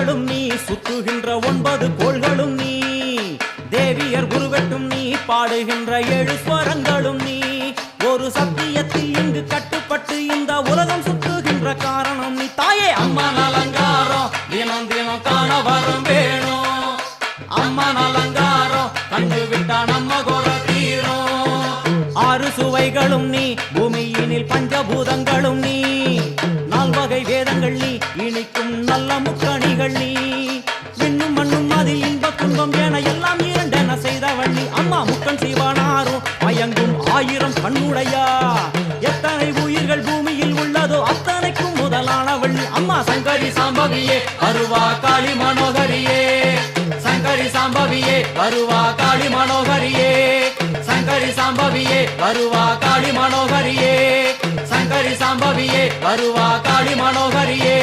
கோள்களும் நீ, சுற்றுகின்ற 9 கோள்களும் நீ, தேவியர் குருவெட்டும் நீ, பாடுகின்ற 7 ஸ்வரங்களும் நீ. ஒரு சத்தியத்தில் இங்கு கட்டுப்பட்டு இந்த உலகம் சுற்றுகின்ற காரணம் நீ. தாயே அம்மன் அலங்காரம் தினம் தினம் காண வரம் வேணும். அம்மன் அலங்காரம் கண்டு விட்டா நம்ம குற தீரும். 6 சுவைகளும் நீ, பூமியினில் பஞ்சபூதங்களும் நீ, 4 வகை வேதங்கள் நீ, இனிக்கும் நல்ல முக்கணிகள் நீ. விண்ணும் மண்ணும் அதில் இன்ப துன்பம் என எல்லாம் இரண்டென செய்தவள் நீ. அம்மா முக்கன் சிவனாரும் மயங்கும் 1000 கண்ணுடையா. எத்தனை உயிர்கள் பூமியில் உள்ளதோ அத்தனைக்கும் முதலானவள் நீ. அம்மா சங்கரி சாம்பவியே வருவா காளி மனோகரியே. சங்கரி சாம்பவியே வருவா காளி மனோகரியே. சங்கரி சாம்பவியே வருவா காளி மனோகரியே. சங்கரி சாம்பவியே வருவா காளி மனோகரியே.